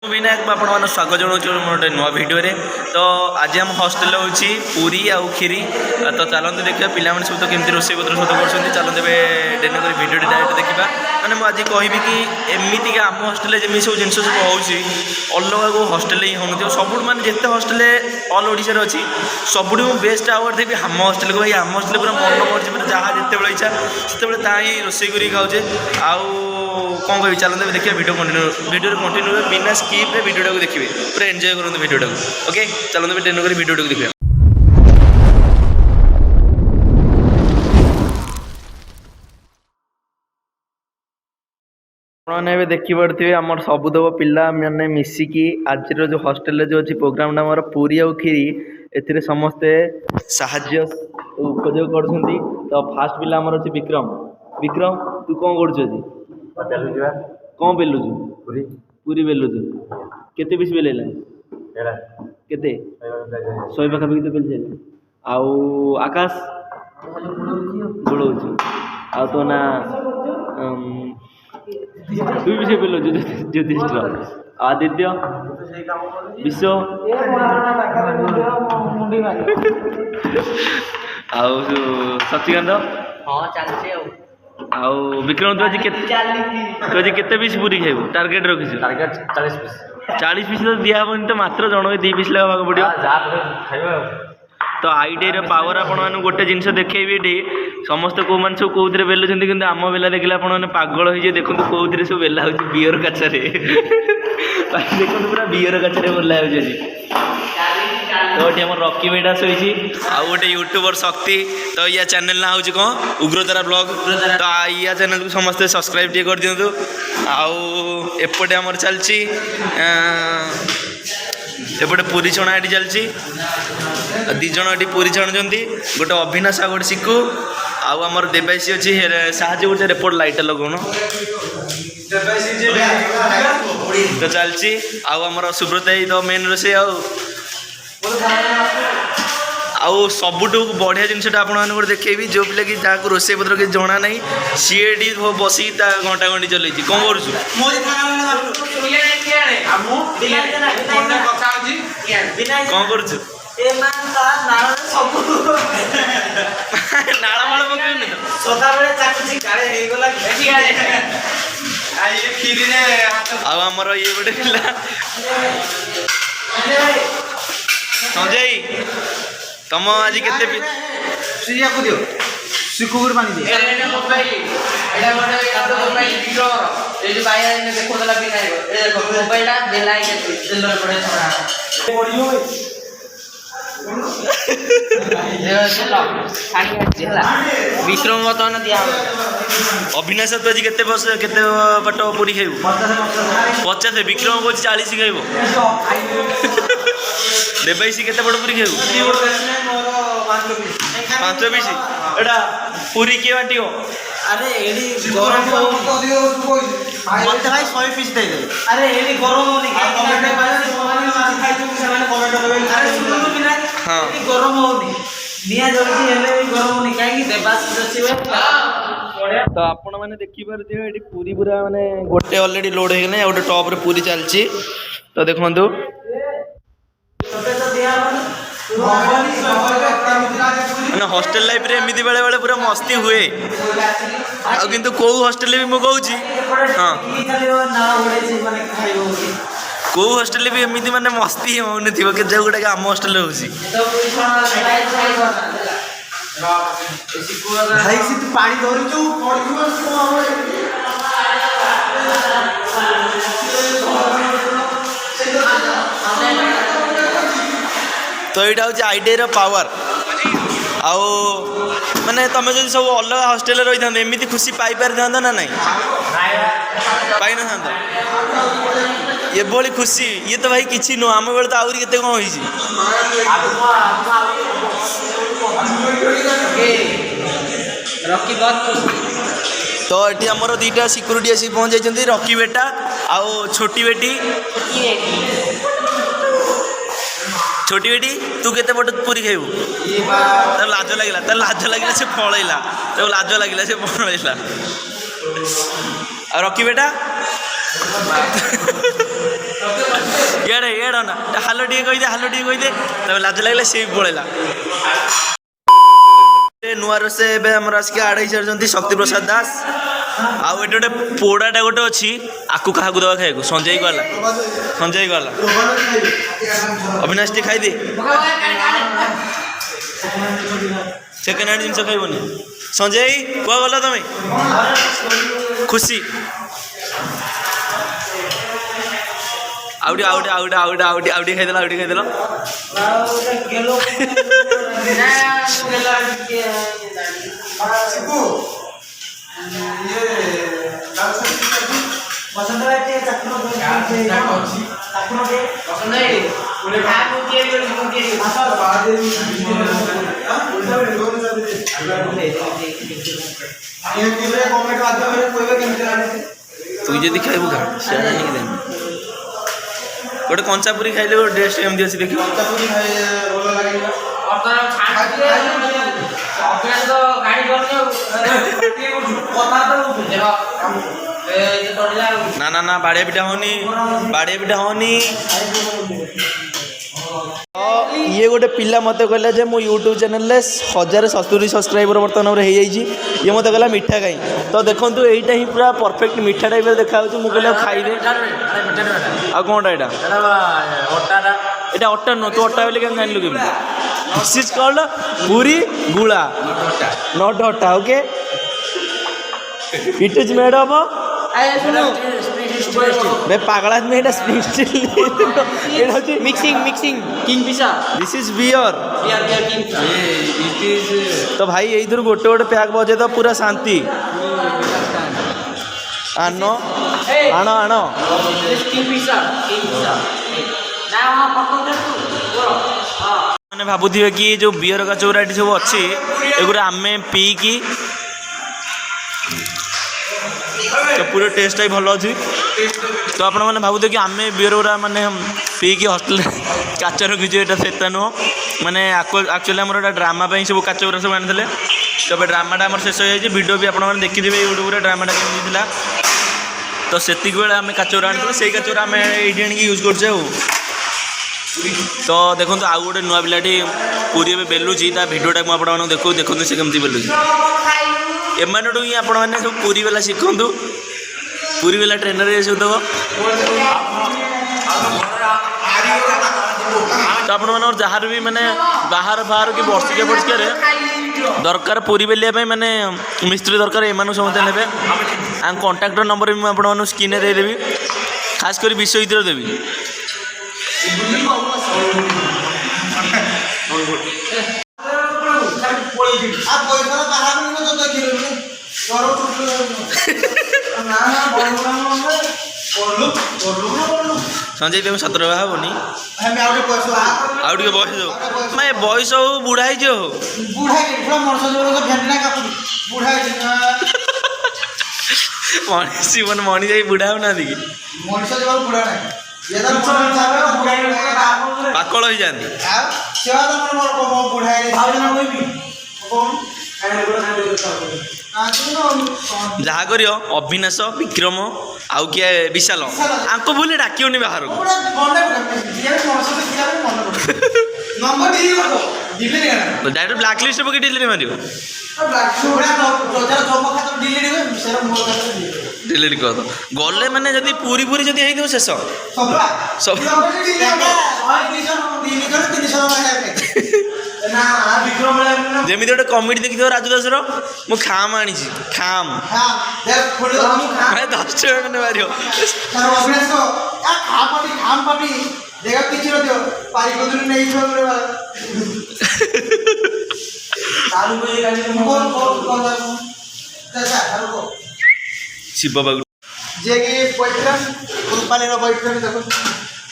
विनायक आपन स्वागत जनाऊँ मोटे नुआ भिडियो तो आज आम हस्टेल हूँ पूरी आउ खीरी तो चलते देखा पिला सब तो केमती रोसे पत्र सब कर चलते डेन कर भिडियो डायरेक्ट देखा मैंने मुझे कहबी कि एमती आम हस्टेल जमी सब जिन सब हो अलग को हस्टेल ही हो सब मानते जिते हस्टेल ऑल ओडिशा अच्छी सब बेस्ट आवार्ड देवी आम हस्टेल को भाई आम हस्टेल पूरा मन पड़े जहाँ जिते इच्छा से ताकि रोसे कर खाऊे आउ कौन कह चलते देखिए भिडियो कंटिन्यू बिना स्किप भिडियो देखिए पूरा एंजॉय करूँ भिडियो ओके चलते ट्रेन कर भिडियो देखिए आपने देखी पड़े आम सबुतक पिला मैंने मिसिकी आज जो हस्टेल जो अच्छी प्रोग्राम आम पूरी आउ खीरी ए समस्ते साहाय्य उपयोग कर फास्ट पिला आमर अच्छे विक्रम विक्रम तू कौन कर कौन बेलुचु पूरी बेलुचु केते पीस बेलेला केते 100 पाखापाखि तो बेल जाए आउ आकाश बुड़ौचु आ तो ना तू भी से बेलुचु ज्योतिष आदित्य विश्व आउ सचिकांत हाँ चलছে आउ विक्रम तू आज केते पीस पूरी खाइबू टार्गेट रखिस टार्गेट 40 पीस 40 पीस तो दिया हबनी तो मात्र जन 2 पीस लगा पड़ो तो आईडिया पावर आपण गोटे जिनस देखी ये समस्त कौ मान सब कौन बेलुंट कि आम बेला देखिए आपने पागल हो देखो कौन सब बेला हो बियर काचारे देखो पूरा बियर काचारे बेला हो तो ये रॉकी बेटा शोची आउ गोटे यूट्यूबर शक्ति तो या चैनल ना हूँ कौन उग्रतारा ब्लॉग तो या चैनल को समस्ते सब्सक्राइब टे कर दिंतु आउ एपटे आमर चलची एपटे पूरी छणा ये चलची दिज ये पूरी छाणुंट गोटे अभिनाश आ गोटे शिकु आउ आमर देवासी अच्छी साहय गोटे रेपोर्ट लाइट लगौन तो चलची आउ आमर सुब्रत तो मेन रोसे आउ सबुठ बढ़िया जिनसा आप देखेबी जो पिला कि जहाँ रोसे पत्र कि जना ना सी बस घंटा घंटी चल कौन कर आमर ये गोटे पिला संजय तुम आज केते दियो सिकुर पानी दे एटा मोबाइल एटा मोबाइल वीडियो ए जो भाई ने देखो दला भी नहीं ए मोबाइलटा बेलाई के दिलर पड़े छोड़ा पड़ियो विक्रम बतन दिया अभिनाश तो आज केते बस केते पट पूरी खाइबो 50 विक्रम को 40 खाइबो देवाईसी केते बड़ पूरी खाइबो 5 पीस एटा पूरी के बाटियो अरे एडी गरम तो दियो मत भाई 100 पीस दे दे अरे एडी गरम होनी कमेंट माने खाइ तू से माने कमेंट करे अरे सुनो बिना हां एडी गरम होनी निया जल्दी हेले गरम होनी काहे कि देवास अछि तो आपण माने देखि पारथिबे एडी पूरी पूरा माने गोटे ऑलरेडी लोड हे गने गोटे टॉप रे पूरी चलची तो देखंतु मैंने हॉस्टेल लाइफ रे एमती बेले बेले पूरा मस्ती हुए आ किंतु कौ हॉस्टेल भी मुझे हाँ कौ हॉस्टेल भी एमती माने मस्ती होने थी जो गुटा आम हॉस्टेल हो तो यहाँ हूँ आईडिया पावर आउ माने तुम जो सब अलग हॉस्टेल रही था एमती खुशी पाई पारि था ना नहीं पाई न था ये भली खुशी ये तो भाई किसी नुह आम बेले तो आहरी केते कौन तो ये आमर 2टा सिक्यूरीटी आसी पहुँच जाती रॉकी बेटा आउ छोटी बेटी छोटी बेटी तू केते बट पूरी खाइबू तो लाज लगे से पलैला तो लाज लगे से पलैला आ रॉकी बेटा ଇଆଡ଼େ ଇଆଡ଼େ ନା ହାଲୋ ଟିକେ କହିଦେ ତାପରେ ଲାଜ ଲାଗିଲା ସିଏ ବି ପଳେଇଲା। ନୂଆ ରୋଷେଇ ଏବେ ଆମର ଆସିକି ଆଡ଼ ହେଇସାରିଛନ୍ତି ଶକ୍ତି ପ୍ରସାଦ ଦାସ। ଆଉ ଏଠି ଗୋଟେ ପୋଡ଼ାଟା ଗୋଟେ ଅଛି ଆକୁ କାହାକୁ ଦେବା ଖାଇବାକୁ? ସଞ୍ଜୟ ଗଲା ଅବିନାଶ ଟିକେ ଖାଇଦେ। ସେକେଣ୍ଡ ହ୍ୟାଣ୍ଡ ଜିନିଷ ଖାଇବନି। ସଞ୍ଜୟ କୁହ ଗଲ ତମେ ଖୁସି ଆଉ ଟିକେ ଖାଇଦେଲ। তুই ଯଦି ଖାଇବୁ ଖା ସିଆଡ଼େ ଆଣିକି ଦେବି। ଗୋଟେ କଞ୍ଚା ପୁରୀ ଖାଇଲେ ଗୋଟେ ଟେଷ୍ଟ କେମିତି ଅଛି ଦେଖିବ। ନା ବାଡ଼ିଆ ପିଠା ହଉନି। ଇଏ ଗୋଟେ ପିଲା ମୋତେ କହିଲା ଯେ ମୁଁ ୟୁଟ୍ୟୁବ୍ ଚ୍ୟାନେଲରେ 1070 ସବସ୍କ୍ରାଇବର ବର୍ତ୍ତମାନ ହେଇଯାଇଛି। ଇଏ ମୋତେ କହିଲା ମିଠା ଖାଇ। ତ ଦେଖନ୍ତୁ ଏଇଟା ହିଁ ପୁରା ପରଫେକ୍ଟ ମିଠା ଟାଇପ୍ର ଦେଖାଯାଉଛି। ମୁଁ କହିଲି ଆଉ ଖାଇଦେ। ଆଉ କ'ଣଟା ଏଇଟା ଅଟା ନୁହଁ। ତୁ ଅଟା ବୋଲି କେମିତି ଜାଣିଲୁ କେମିତି? ଦିସ୍ ଇଜ୍ କଲ୍ଡ ପୁରୀ ଗୁଳା ନଟ୍ ଅଟା। Okay it is made of बे पागला में এটা স্প্রিং চিলি এটা হচ্ছে mixing Kingfisher this is beer it is. তো ভাই এইথুর গোটে গোটে প্যাক বজে তো পুরা শান্তি। আনো ମାନେ ଭାବୁଥିବେ କି ଯେଉଁ ବିୟର କାଚଉରା ଏଠି ସବୁ ଅଛି ଏଗୁଡ଼ା ଆମେ ପିଇକି ତ ପୁରା ଟେଷ୍ଟଟା ବି ଭଲ ଅଛି। ତ ଆପଣମାନେ ଭାବୁଥିବେ କି ଆମେ ବିୟର ଗୁଡ଼ା ମାନେ ପିଇକି ହଷ୍ଟେଲରେ କାଚ ରଖିଛୁ। ଏଇଟା ସେଟା ନୁହଁ। ମାନେ ଆକ୍ଚୁଆଲି ଆମର ଏଇଟା ଡ୍ରାମା ପାଇଁ ସବୁ କାଚ ଗୁଡ଼ା ସବୁ ଆଣିଥିଲେ। ତ ଏବେ ଡ୍ରାମାଟା ଆମର ଶେଷ ହେଇଯାଇଛି। ଭିଡ଼ିଓ ବି ଆପଣମାନେ ଦେଖିଥିବେ ୟୁଟ୍ୟୁବରେ ଡ୍ରାମାଟା କେମିତି ଥିଲା। ତ ସେତିକି ବେଳେ ଆମେ କାଚ ଗୁଡ଼ା ଆଣିଥିଲେ। ସେଇ କାଚ ଗୁଡ଼ା ଆମେ ଏଇଠି ଆଣିକି ୟୁଜ୍ କରୁଛେ ଆଉ। ତ ଦେଖନ୍ତୁ ଆଉ ଗୋଟେ ନୂଆ ପିଲାଟି ପୁରୀ ଏବେ ବେଲୁଛି। ତା ଭିଡ଼ିଓଟା ମୁଁ ଆପଣମାନଙ୍କୁ ଦେଖନ୍ତୁ ସେ କେମିତି ବେଲୁଛି। ଏମାନଠୁ ହିଁ ଆପଣମାନେ ସବୁ ପୁରୀ ବାଲା ଶିଖନ୍ତୁ। ପୁରୀ ବାଲା ଟ୍ରେନର ସବୁ ଦେବ। ତ ଆପଣମାନଙ୍କର ଯାହାର ବି ମାନେ ବାହାର କି ବର୍ଷିକାରେ ଦରକାର ପୁରୀ ବେଲିବା ପାଇଁ ମାନେ ମିସ୍ତ୍ରୀ ଦରକାର ଏମାନଙ୍କୁ ସମସ୍ତେ ନେବେ। ଆମ କଣ୍ଟାକ୍ଟର ନମ୍ବର ବି ମୁଁ ଆପଣମାନଙ୍କୁ ସ୍କ୍ରିନ୍ରେ ଦେଇଦେବି। ଖାସ୍ କରି ବିଶ୍ୱଜିତ୍ର ଦେବି। ସଞ୍ଜୟ ତମେ ସତର ବାହା ହବନି? ଆଉ ଟିକେ ବୟସ ହଉ ମାନେ ବୟସ ହଉ ବୁଢ଼ା ହେଇଯିବ ହଉ ମଣି ଯାଇ ବୁଢ଼ା ହଉନାହାନ୍ତି କି? ପାକଳ ହେଇଯାଆନ୍ତି। ଯାହା କରିବ ଅଭିନାଶ ବିକ୍ରମ ଆଉ କିଏ ବିଶାଲ ଆଙ୍କୁ ଭୁଲି ଡାକିବନି ବାହାରକୁ। ଡାଇରେକ୍ଟ ବ୍ଲାକ୍ ଲିଷ୍ଟ ପକେଇ ଡିଲିଟ୍ ମାରିବ। ଡିଲିଟ୍ କରିଦ ଗଲେ ମାନେ ଯଦି ପୁରୀ ଯଦି ହେଇଥିବ ଶେଷ ସବୁ। ଯେମିତି ଗୋଟେ କମେଡି ଦେଖିଥିବ ରାଜୁ ଦାସର ମୁଁ ଖାମ୍ ଆଣିଛି ଖାମ୍ 10 ଟଙ୍କା ଖଣ୍ଡେ ମାରିବ। ଶିବ ବାବୁ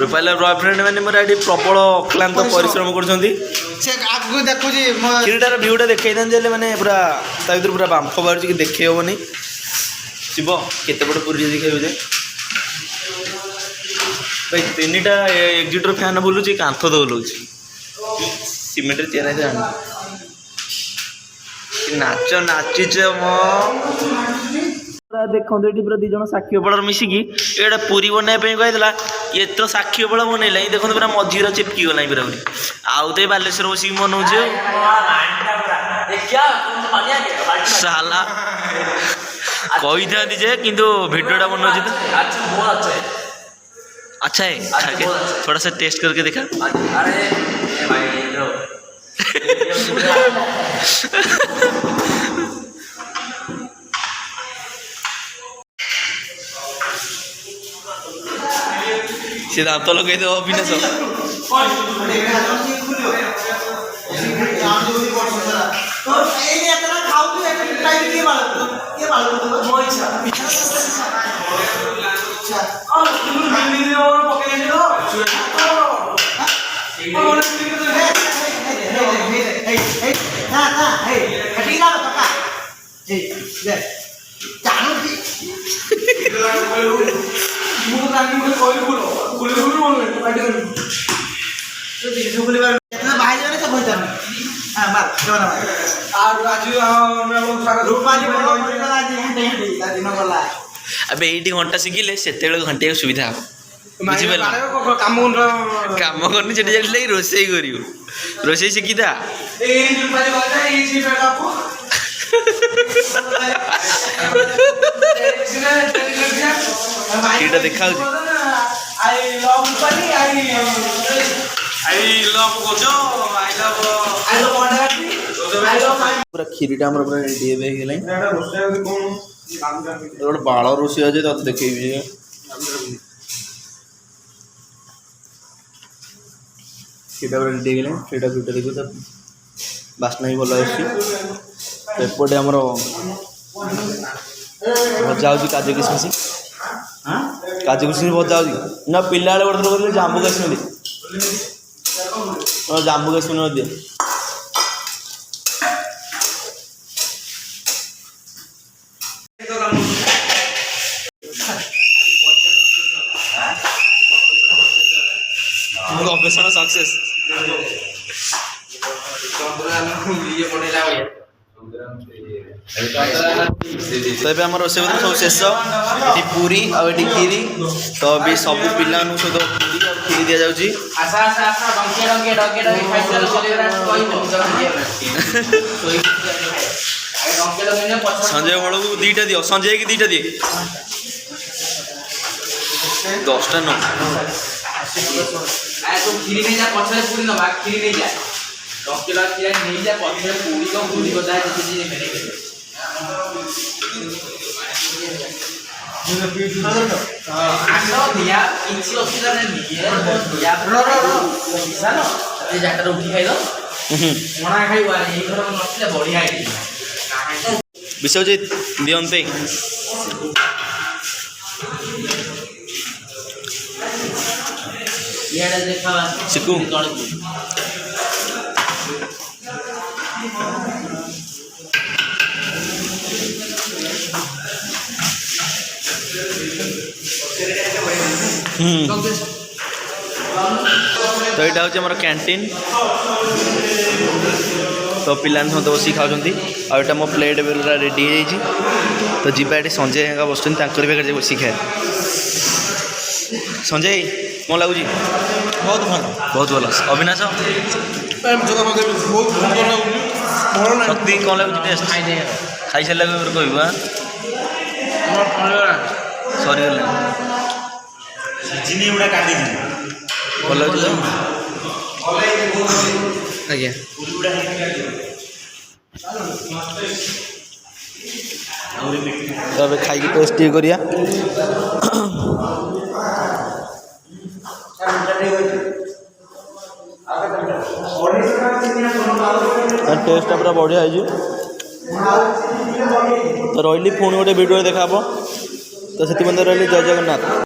ରୂପାଲିର ବୟଫ୍ରେଣ୍ଡ ମାନେ ମୋର ଏଠି ପ୍ରବଳ ଅକ୍ଲାନ୍ତ ପରିଶ୍ରମ କରୁଛନ୍ତି। ସେ ଆଗକୁ ଦେଖୁଛି କ୍ଷୀରଟାର ଭିଉଟା ଦେଖେଇଥାନ୍ତି ହେଲେ ମାନେ ପୁରା ତା ଭିତରୁ ପୁରା ବାମ୍ଫ ବାହାରୁଛି କି ଦେଖେଇ ହେବନି। ଶିବ କେତେ ବଡ଼ ପୁରୀ ଯଦି ଖାଇବୁ ଯେ ଭାଇ 3ଟା ଏକ୍ଜିଟ୍ର ଫ୍ୟାନ୍ ବୁଲୁଛି କାନ୍ଥ ଦୋଲଉଛି ସିମେଣ୍ଟରେ ତିଆରି ହେଇଥିଲା। ନାଚ ନାଚିଛ ମୋ ଦେଖନ୍ତୁ ଏଠି ପୁରା 2 ଜଣ ସାକ୍ଷୀ ବଳର ମିଶିକି ଏଇଟା ପୁରୀ ବନେଇବା ପାଇଁ କହିଥିଲା। ये तो साक्षी बड़ा बनैला देखो पूरा मझीर चिपकी गला पूरा पूरी आउ तो बालेश्वर बसिक बनाऊे साला कही था जे किंतु वीडियोटा बनाऊे तो अच्छा है थोड़ा सा टेस्ट करके देखा से दांत लगे दो अविनाश अब ये घंटा शिखिले से घंटे सुविधा हम बुझिपार कम करनी से रोसे कर रोसे शिखी था देखा पूरा खीरीटा आम पूरा रेडी गोटे बाल रोषे अच्छे तो देखे खीरटा पूरा रेडी है खीरटा पीटा देखो तो बास्ना भी भल आसपटे आमर भजा हो काजू किसमिश काजू किसमिश भजा हो ना पिला गोटे थर कर जांबू काश्मीर जांबू काश्मीर दिए गवेषणा सक्सेस तो ये आम रोसे सब शेष ये पूरी आठी खीरी तो भी सब पिला सहित पूरी और खीरी दि जाऊँगी संजय बड़ को दीटा दियो संजय की दीटा दिए 10टा न खीरी नहीं जा पछरे पूरी न भाग खीरी नहीं जा 10 किलो खीरी नहीं जा पछरे पूरी को पूरी को जाए जति जी मेरे के आनो दिया किछि असुविधा नहीं दिया सानो ए जाटा उठी खाइलो मणा खाइबा ए घर नथिले बढ़िया है विश्वजीत दियंते येडा देखा चिकू तो यहाँ हूँ आम कैंटीन तो पिला समस्त बस खाऊँ आटा मो प्लेट पूरा रेडी हो तो जीवा ये संजय बस बस खाए संजय कौन लगुच बहुत भल बहुत भल अविनाश शक्ति कौन लगुच टेस्ट खाई सारे कह सरीगला भल लगे आज्ञा तो खाई टेस्ट करिया टेस्ट पूरा बढ़िया है तो रही पुणी गोटे वीडियो देखा तो से रही जय जगन्नाथ।